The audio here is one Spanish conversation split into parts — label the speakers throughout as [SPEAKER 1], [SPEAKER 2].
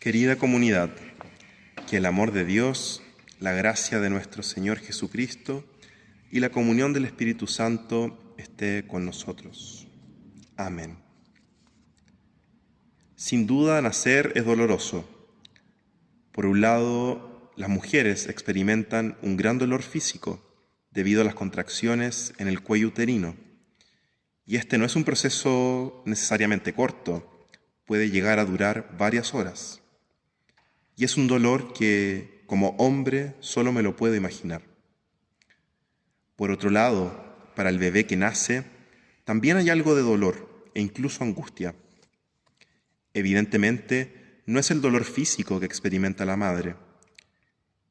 [SPEAKER 1] Querida comunidad, que el amor de Dios, la gracia de nuestro Señor Jesucristo y la comunión del Espíritu Santo esté con nosotros. Amén. Sin duda, nacer es doloroso. Por un lado, las mujeres experimentan un gran dolor físico debido a las contracciones en el cuello uterino. Y este no es un proceso necesariamente corto, puede llegar a durar varias horas. Y es un dolor que, como hombre, solo me lo puedo imaginar. Por otro lado, para el bebé que nace, también hay algo de dolor e incluso angustia. Evidentemente, no es el dolor físico que experimenta la madre.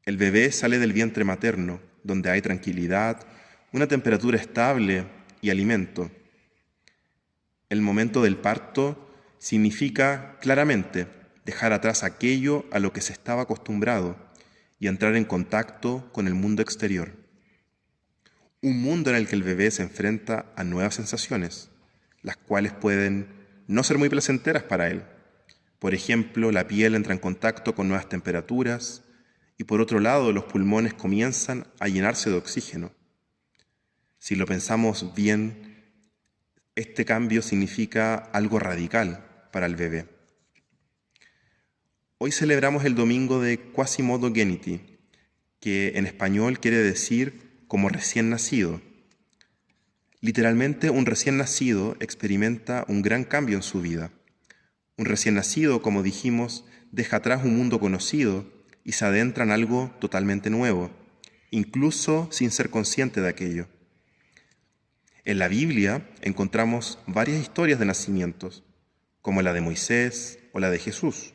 [SPEAKER 1] El bebé sale del vientre materno, donde hay tranquilidad, una temperatura estable y alimento. El momento del parto significa claramente dejar atrás aquello a lo que se estaba acostumbrado y entrar en contacto con el mundo exterior. Un mundo en el que el bebé se enfrenta a nuevas sensaciones, las cuales pueden no ser muy placenteras para él. Por ejemplo, la piel entra en contacto con nuevas temperaturas y por otro lado los pulmones comienzan a llenarse de oxígeno. Si lo pensamos bien, este cambio significa algo radical para el bebé. Hoy celebramos el domingo de Quasimodogeniti, que en español quiere decir como recién nacido. Literalmente, un recién nacido experimenta un gran cambio en su vida. Un recién nacido, como dijimos, deja atrás un mundo conocido y se adentra en algo totalmente nuevo, incluso sin ser consciente de aquello. En la Biblia encontramos varias historias de nacimientos, como la de Moisés o la de Jesús.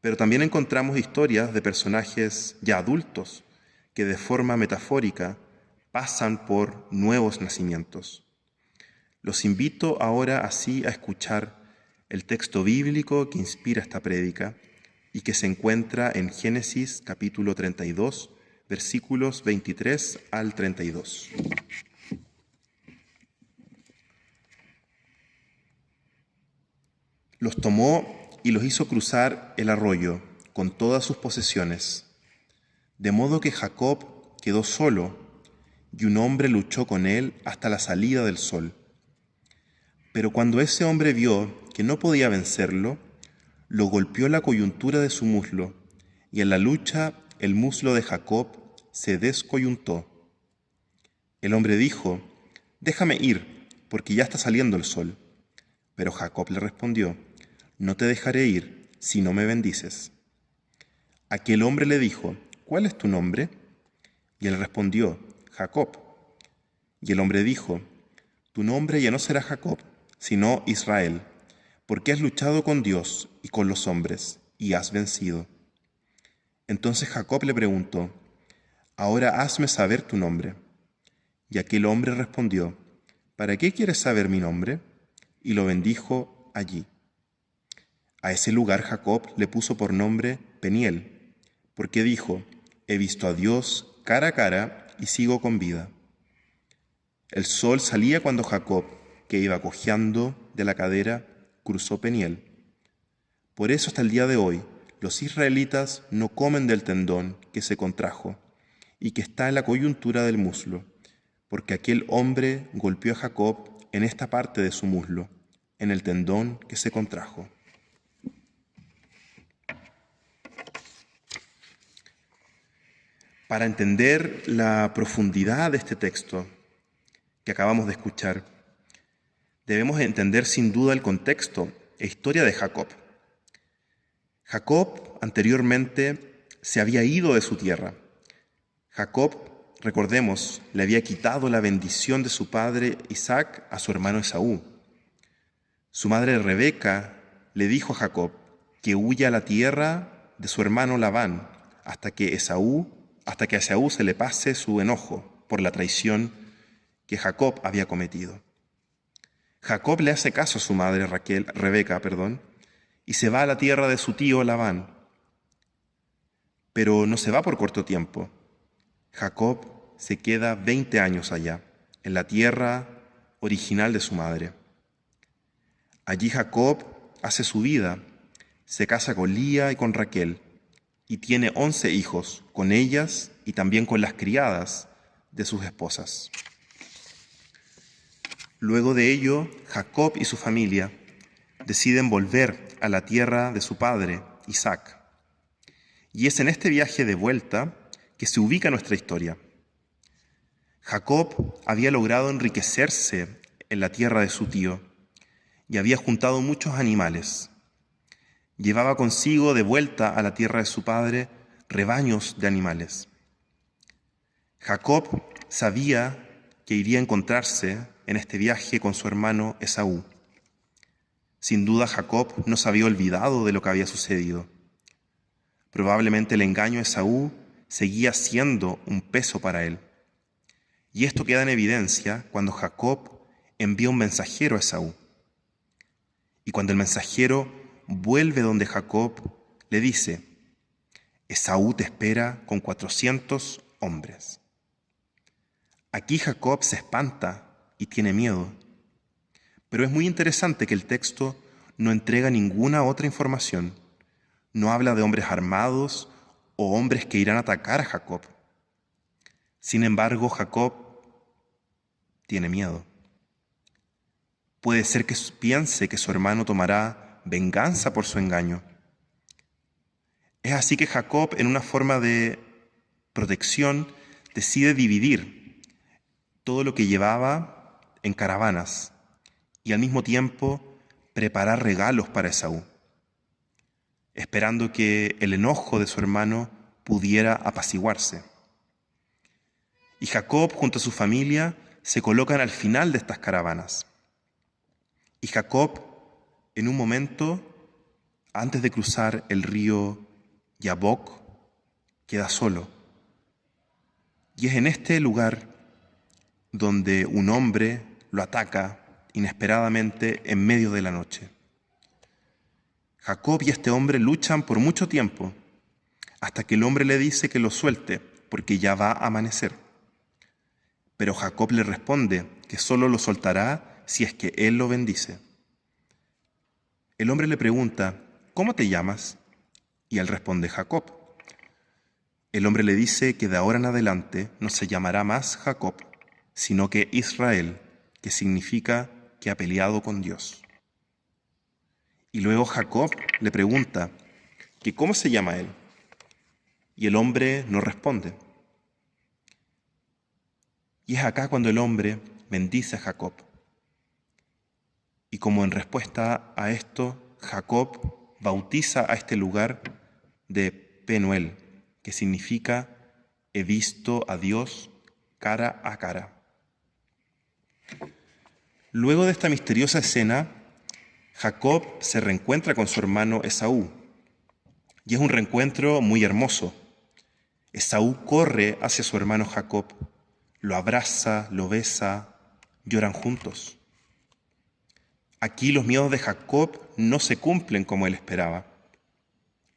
[SPEAKER 1] Pero también encontramos historias de personajes ya adultos que de forma metafórica pasan por nuevos nacimientos. Los invito ahora así a escuchar el texto bíblico que inspira esta prédica y que se encuentra en Génesis capítulo 32, versículos 23 al 32. Los tomó y los hizo cruzar el arroyo con todas sus posesiones, de modo que Jacob quedó solo y un hombre luchó con él hasta la salida del sol. Pero cuando ese hombre vio que no podía vencerlo, lo golpeó la coyuntura de su muslo, y en la lucha el muslo de Jacob se descoyuntó. El hombre dijo: «Déjame ir, porque ya está saliendo el sol». Pero Jacob le respondió: «No te dejaré ir si no me bendices». Aquel hombre le dijo: «¿Cuál es tu nombre?». Y él respondió: «Jacob». Y el hombre dijo: «Tu nombre ya no será Jacob, sino Israel, porque has luchado con Dios y con los hombres, y has vencido». Entonces Jacob le preguntó: «Ahora hazme saber tu nombre». Y aquel hombre respondió: «¿Para qué quieres saber mi nombre?». Y lo bendijo allí. A ese lugar Jacob le puso por nombre Peniel, porque dijo: «He visto a Dios cara a cara y sigo con vida». El sol salía cuando Jacob, que iba cojeando de la cadera, cruzó Peniel. Por eso hasta el día de hoy los israelitas no comen del tendón que se contrajo y que está en la coyuntura del muslo, porque aquel hombre golpeó a Jacob en esta parte de su muslo, en el tendón que se contrajo. Para entender la profundidad de este texto que acabamos de escuchar, debemos entender sin duda el contexto e historia de Jacob. Jacob anteriormente se había ido de su tierra. Jacob, recordemos, le había quitado la bendición de su padre Isaac a su hermano Esaú. Su madre Rebeca le dijo a Jacob que huya a la tierra de su hermano Labán hasta que a Esaú se le pase su enojo por la traición que Jacob había cometido. Jacob le hace caso a su madre Rebeca, y se va a la tierra de su tío Labán. Pero no se va por corto tiempo. Jacob se queda 20 años allá, en la tierra original de su madre. Allí Jacob hace su vida, se casa con Lía y con Raquel, y tiene 11 hijos, con ellas y también con las criadas de sus esposas. Luego de ello, Jacob y su familia deciden volver a la tierra de su padre, Isaac. Y es en este viaje de vuelta que se ubica nuestra historia. Jacob había logrado enriquecerse en la tierra de su tío y había juntado muchos animales. Llevaba consigo de vuelta a la tierra de su padre rebaños de animales. Jacob sabía que iría a encontrarse en este viaje con su hermano Esaú. Sin duda Jacob no se había olvidado de lo que había sucedido. Probablemente el engaño de Esaú seguía siendo un peso para él. Y esto queda en evidencia cuando Jacob envía un mensajero a Esaú. Y cuando el mensajero vuelve donde Jacob, le dice: Esaú te espera con 400 hombres. Aquí Jacob se espanta y tiene miedo. Pero es muy interesante que el texto no entrega ninguna otra información. No habla de hombres armados o hombres que irán a atacar a Jacob. Sin embargo, Jacob tiene miedo. Puede ser que piense que su hermano tomará venganza por su engaño. Es así que Jacob, en una forma de protección, decide dividir todo lo que llevaba en caravanas y al mismo tiempo preparar regalos para Esaú, esperando que el enojo de su hermano pudiera apaciguarse. Y Jacob, junto a su familia, se colocan al final de estas caravanas. Y Jacob, en un momento, antes de cruzar el río Yabok, queda solo. Y es en este lugar donde un hombre lo ataca inesperadamente en medio de la noche. Jacob y este hombre luchan por mucho tiempo, hasta que el hombre le dice que lo suelte, porque ya va a amanecer. Pero Jacob le responde que solo lo soltará si es que él lo bendice. El hombre le pregunta: ¿cómo te llamas? Y él responde: Jacob. El hombre le dice que de ahora en adelante no se llamará más Jacob, sino que Israel, que significa que ha peleado con Dios. Y luego Jacob le pregunta que cómo se llama él. Y el hombre no responde. Y es acá cuando el hombre bendice a Jacob. Y como en respuesta a esto, Jacob bautiza a este lugar de Penuel, que significa he visto a Dios cara a cara. Luego de esta misteriosa escena, Jacob se reencuentra con su hermano Esaú. Y es un reencuentro muy hermoso. Esaú corre hacia su hermano Jacob, lo abraza, lo besa, lloran juntos. Aquí los miedos de Jacob no se cumplen como él esperaba.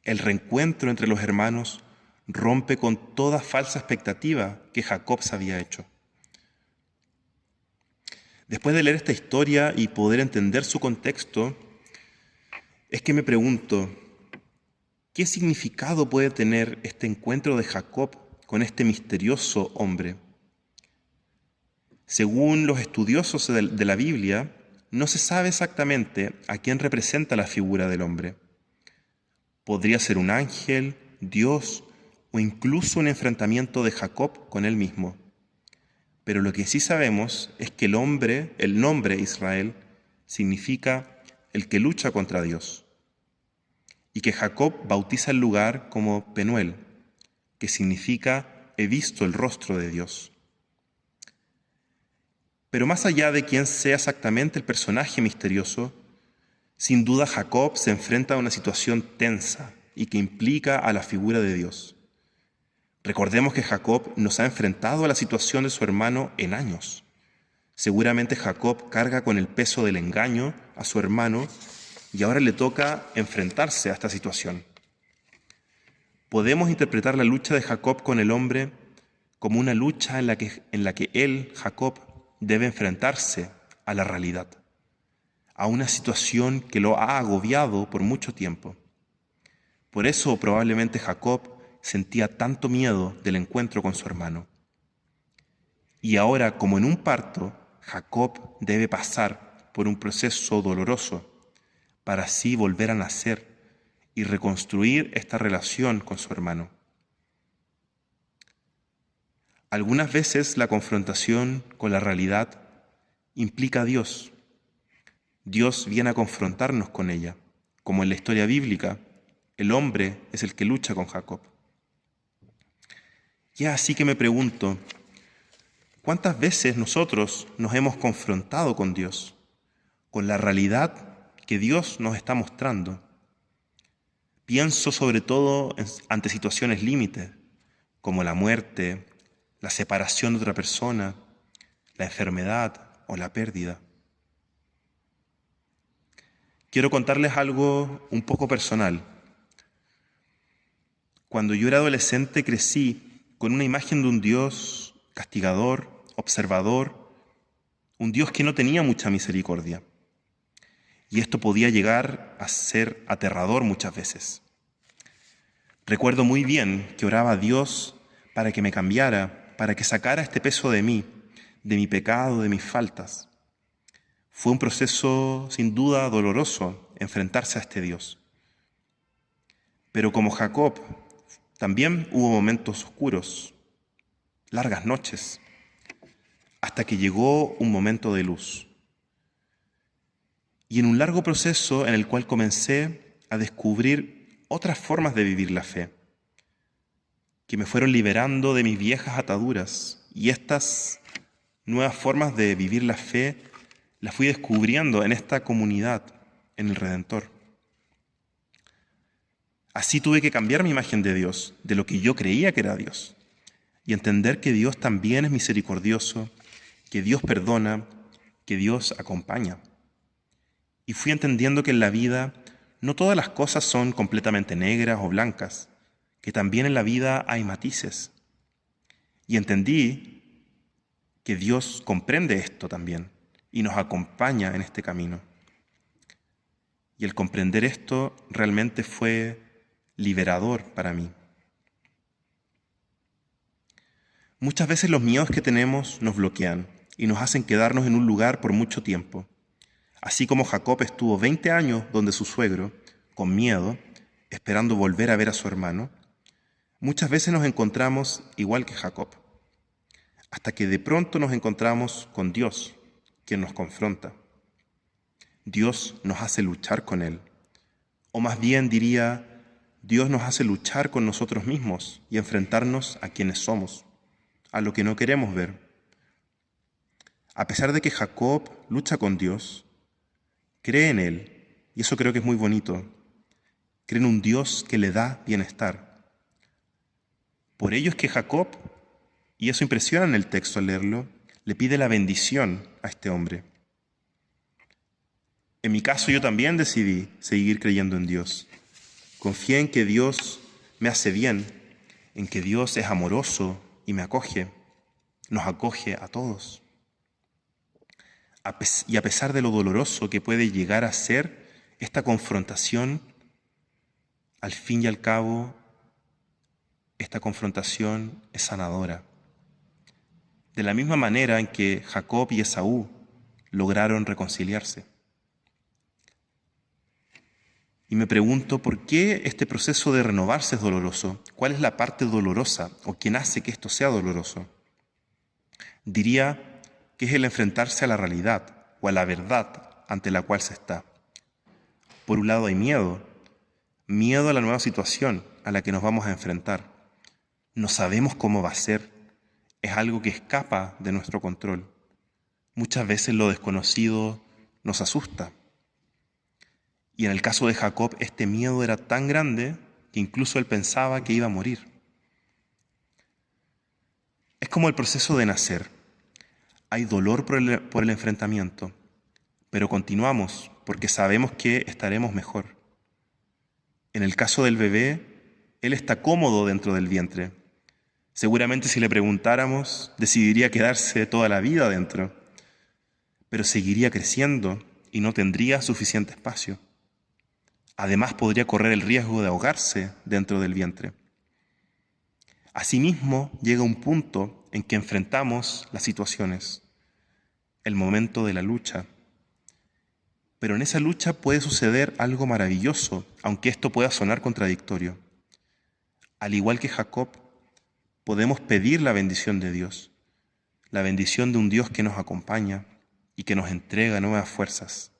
[SPEAKER 1] El reencuentro entre los hermanos rompe con toda falsa expectativa que Jacob se había hecho. Después de leer esta historia y poder entender su contexto, es que me pregunto, ¿qué significado puede tener este encuentro de Jacob con este misterioso hombre? Según los estudiosos de la Biblia, no se sabe exactamente a quién representa la figura del hombre. Podría ser un ángel, Dios o incluso un enfrentamiento de Jacob con él mismo. Pero lo que sí sabemos es que el nombre Israel, significa el que lucha contra Dios. Y que Jacob bautiza el lugar como Penuel, que significa he visto el rostro de Dios. Pero más allá de quién sea exactamente el personaje misterioso, sin duda Jacob se enfrenta a una situación tensa y que implica a la figura de Dios. Recordemos que Jacob no se ha enfrentado a la situación de su hermano en años. Seguramente Jacob carga con el peso del engaño a su hermano y ahora le toca enfrentarse a esta situación. Podemos interpretar la lucha de Jacob con el hombre como una lucha en la que él, Jacob, debe enfrentarse a la realidad, a una situación que lo ha agobiado por mucho tiempo. Por eso probablemente Jacob sentía tanto miedo del encuentro con su hermano. Y ahora, como en un parto, Jacob debe pasar por un proceso doloroso para así volver a nacer y reconstruir esta relación con su hermano. Algunas veces la confrontación con la realidad implica a Dios. Dios viene a confrontarnos con ella. Como en la historia bíblica, el hombre es el que lucha con Jacob. Y es así que me pregunto, ¿cuántas veces nosotros nos hemos confrontado con Dios, con la realidad que Dios nos está mostrando? Pienso sobre todo ante situaciones límites, como la muerte, la separación de otra persona, la enfermedad o la pérdida. Quiero contarles algo un poco personal. Cuando yo era adolescente crecí con una imagen de un Dios castigador, observador, un Dios que no tenía mucha misericordia. Y esto podía llegar a ser aterrador muchas veces. Recuerdo muy bien que oraba a Dios para que me cambiara, para que sacara este peso de mí, de mi pecado, de mis faltas. Fue un proceso sin duda doloroso enfrentarse a este Dios. Pero como Jacob, también hubo momentos oscuros, largas noches, hasta que llegó un momento de luz. Y en un largo proceso en el cual comencé a descubrir otras formas de vivir la fe, que me fueron liberando de mis viejas ataduras. Y estas nuevas formas de vivir la fe las fui descubriendo en esta comunidad, en el Redentor. Así tuve que cambiar mi imagen de Dios, de lo que yo creía que era Dios, y entender que Dios también es misericordioso, que Dios perdona, que Dios acompaña. Y fui entendiendo que en la vida no todas las cosas son completamente negras o blancas, que también en la vida hay matices. Y entendí que Dios comprende esto también y nos acompaña en este camino. Y el comprender esto realmente fue liberador para mí. Muchas veces los miedos que tenemos nos bloquean y nos hacen quedarnos en un lugar por mucho tiempo. Así como Jacob estuvo 20 años donde su suegro, con miedo, esperando volver a ver a su hermano, muchas veces nos encontramos igual que Jacob, hasta que de pronto nos encontramos con Dios, quien nos confronta. Dios nos hace luchar con Él, o más bien diría, Dios nos hace luchar con nosotros mismos y enfrentarnos a quienes somos, a lo que no queremos ver. A pesar de que Jacob lucha con Dios, cree en Él, y eso creo que es muy bonito. Cree en un Dios que le da bienestar. Por ello es que Jacob, y eso impresiona en el texto al leerlo, le pide la bendición a este hombre. En mi caso yo también decidí seguir creyendo en Dios. Confié en que Dios me hace bien, en que Dios es amoroso y me acoge, nos acoge a todos. Y a pesar de lo doloroso que puede llegar a ser esta confrontación, al fin y al cabo, esta confrontación es sanadora. De la misma manera en que Jacob y Esaú lograron reconciliarse. Y me pregunto, ¿por qué este proceso de renovarse es doloroso? ¿Cuál es la parte dolorosa o quién hace que esto sea doloroso? Diría que es el enfrentarse a la realidad o a la verdad ante la cual se está. Por un lado hay miedo a la nueva situación a la que nos vamos a enfrentar. No sabemos cómo va a ser, es algo que escapa de nuestro control. Muchas veces lo desconocido nos asusta. Y en el caso de Jacob, este miedo era tan grande que incluso él pensaba que iba a morir. Es como el proceso de nacer. Hay dolor por el enfrentamiento, pero continuamos porque sabemos que estaremos mejor. En el caso del bebé, él está cómodo dentro del vientre. Seguramente si le preguntáramos, decidiría quedarse toda la vida dentro, pero seguiría creciendo y no tendría suficiente espacio. Además, podría correr el riesgo de ahogarse dentro del vientre. Asimismo, llega un punto en que enfrentamos las situaciones, el momento de la lucha. Pero en esa lucha puede suceder algo maravilloso, aunque esto pueda sonar contradictorio. Al igual que Jacob, podemos pedir la bendición de Dios, la bendición de un Dios que nos acompaña y que nos entrega nuevas fuerzas,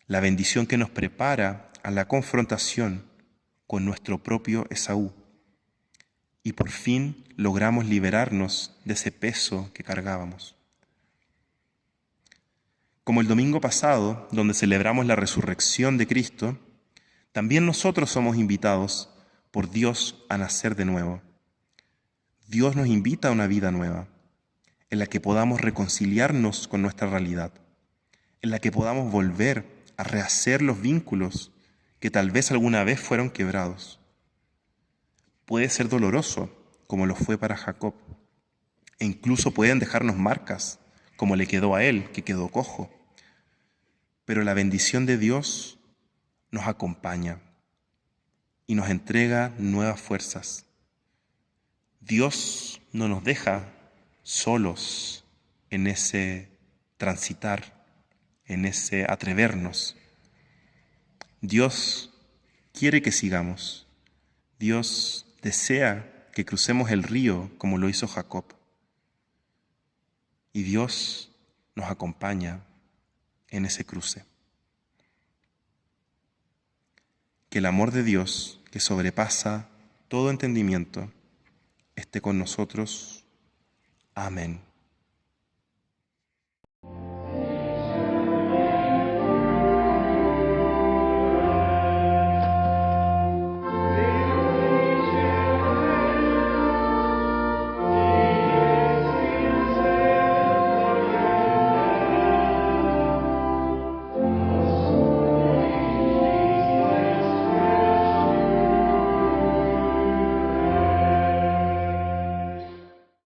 [SPEAKER 1] la bendición que nos prepara a la confrontación con nuestro propio Esaú, y por fin logramos liberarnos de ese peso que cargábamos. Como el domingo pasado, donde celebramos la resurrección de Cristo, también nosotros somos invitados por Dios a nacer de nuevo. Dios nos invita a una vida nueva, en la que podamos reconciliarnos con nuestra realidad, en la que podamos volver a rehacer los vínculos que tal vez alguna vez fueron quebrados. Puede ser doloroso, como lo fue para Jacob, e incluso pueden dejarnos marcas, como le quedó a él, que quedó cojo. Pero la bendición de Dios nos acompaña y nos entrega nuevas fuerzas. Dios no nos deja solos en ese transitar, en ese atrevernos. Dios quiere que sigamos. Dios desea que crucemos el río como lo hizo Jacob. Y Dios nos acompaña en ese cruce. Que el amor de Dios, que sobrepasa todo entendimiento, esté con nosotros. Amén.